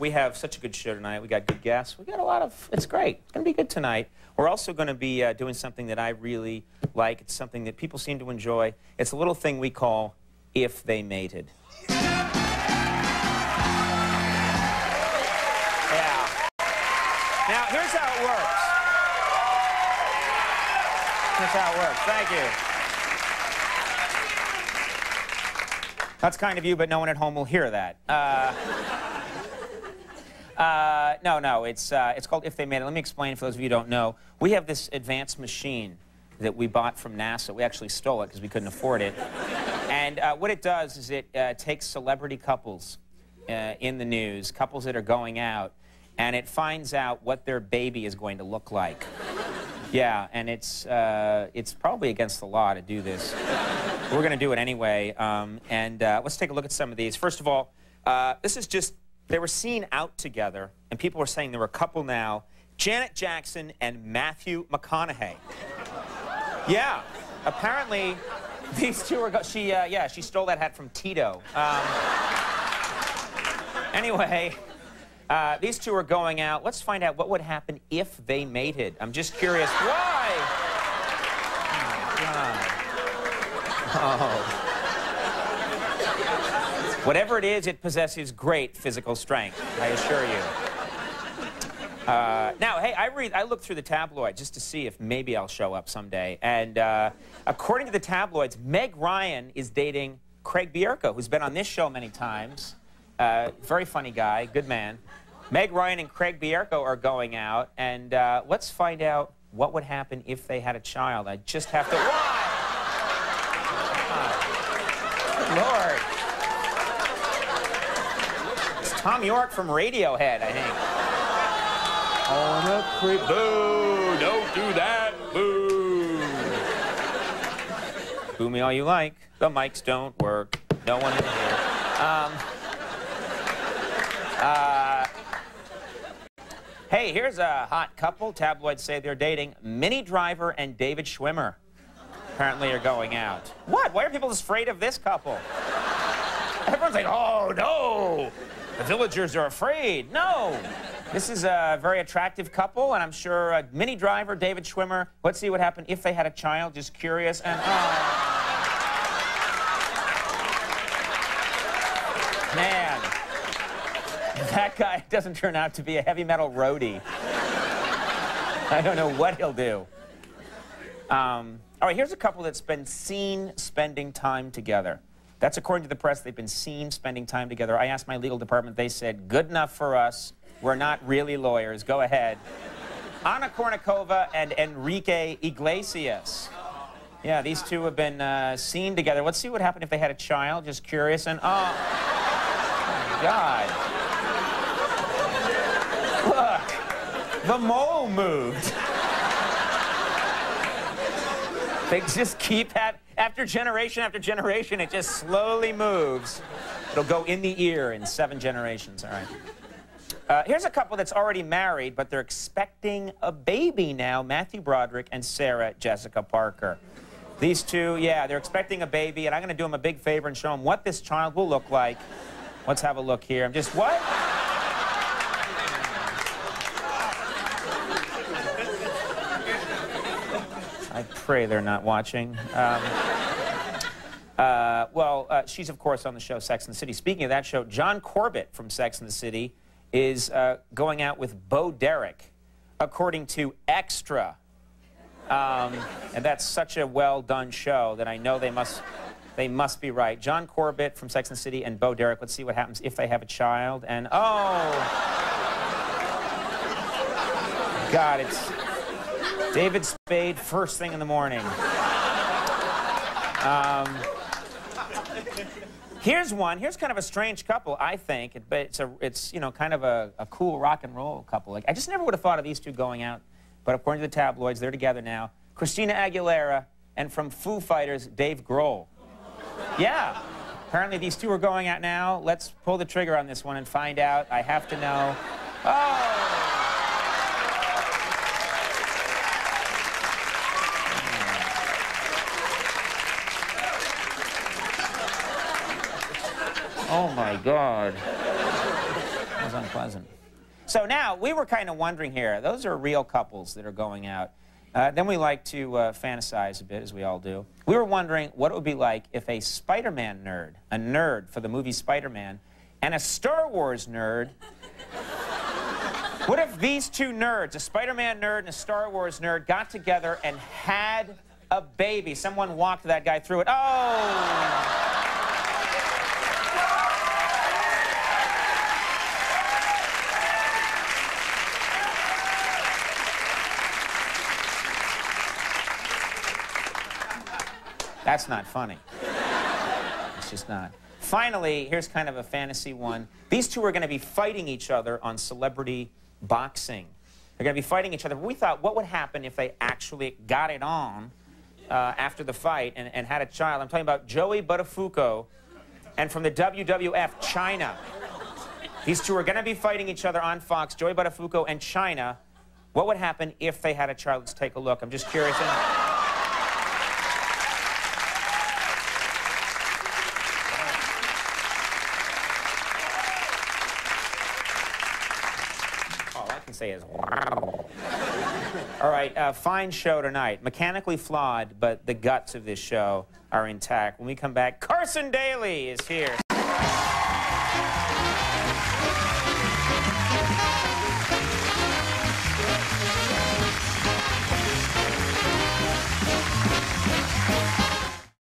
we have such a good show tonight. We got good guests. We got a lot of, it's great. It's going to be good tonight. We're also going to be doing something that I really like. It's something that people seem to enjoy. It's a little thing we call If They Mated. Yeah. Now, here's how it works. Here's how it works. Thank you. That's kind of you, but no one at home will hear that. No, it's called If They Made It. Let me explain for those of you who don't know. We have this advanced machine that we bought from NASA. We actually stole it because we couldn't afford it. And what it does is it takes celebrity couples in the news, couples that are going out, and it finds out what their baby is going to look like. Yeah, and it's probably against the law to do this. We're going to do it anyway, and let's take a look at some of these. First of all, this is just, they were seen out together, and people were saying they're a couple now, Janet Jackson and Matthew McConaughey. Yeah, apparently these two are, she stole that hat from Tito. Anyway, these two are going out. Let's find out what would happen if they mated. I'm just curious. Why? Oh, my God. Oh. Whatever it is, it possesses great physical strength, I assure you. Now, hey, I looked through the tabloids just to see if maybe I'll show up someday. And according to the tabloids, Meg Ryan is dating Craig Bierko, who's been on this show many times. Very funny guy, good man. Meg Ryan and Craig Bierko are going out, and let's find out what would happen if they had a child. I just have to... Why? Lord. It's Tom York from Radiohead, I think. On a creep. Boo! Don't do that. Boo! Boo me all you like. The mics don't work. No one in here. Hey, here's a hot couple. Tabloids say they're dating. Minnie Driver and David Schwimmer apparently are going out. What? Why are people afraid of this couple? Everyone's like, oh, no. The villagers are afraid. No. This is a very attractive couple, and I'm sure Minnie Driver, David Schwimmer, let's see what happened if they had a child. Just curious. And, man. That guy doesn't turn out to be a heavy metal roadie. I don't know what he'll do. All right, here's a couple that's been seen spending time together. That's according to the press. They've been seen spending time together. I asked my legal department. They said, good enough for us. We're not really lawyers. Go ahead. Anna Kournikova and Enrique Iglesias. Yeah, these two have been seen together. Let's see what happened if they had a child. Just curious. And, oh my God. Look, the mole moved. They just keep after generation, it just slowly moves. It'll go in the ear in 7 generations, all right. Here's a couple that's already married, but they're expecting a baby now, Matthew Broderick and Sarah Jessica Parker. These two, yeah, they're expecting a baby, and I'm going to do them a big favor and show them what this child will look like. Let's have a look here. I'm just, what? I pray they're not watching. She's, of course, on the show Sex and the City. Speaking of that show, John Corbett from Sex and the City is going out with Bo Derek, according to Extra. And that's such a well-done show that I know they must be right. John Corbett from Sex and the City and Bo Derek. Let's see what happens if they have a child. And, oh! God, it's David Spade first thing in the morning. Here's one. Here's kind of a strange couple, I think, but it's you know, kind of a cool rock and roll couple. Like, I just never would have thought of these two going out, but according to the tabloids, they're together now. Christina Aguilera and from Foo Fighters, Dave Grohl. Yeah. Apparently these two are going out now. Let's pull the trigger on this one and find out. I have to know. Oh! Oh, my God. That was unpleasant. So now, we were kind of wondering here, those are real couples that are going out. Then we like to fantasize a bit, as we all do. We were wondering what it would be like if a Spider-Man nerd, a nerd for the movie Spider-Man, and a Star Wars nerd, what if these two nerds, a Spider-Man nerd and a Star Wars nerd, got together and had a baby? Someone walked that guy through it. Oh! That's not funny. It's just not. Finally, here's kind of a fantasy one. These two are going to be fighting each other on celebrity boxing. They're going to be fighting each other. We thought, what would happen if they actually got it on after the fight and had a child? I'm talking about Joey Buttafuoco and from the WWF, China. These two are going to be fighting each other on Fox, Joey Buttafuoco and China. What would happen if they had a child? Let's take a look. I'm just curious. Say is wow. All right, fine show tonight. Mechanically flawed, but the guts of this show are intact. When we come back, Carson Daly is here.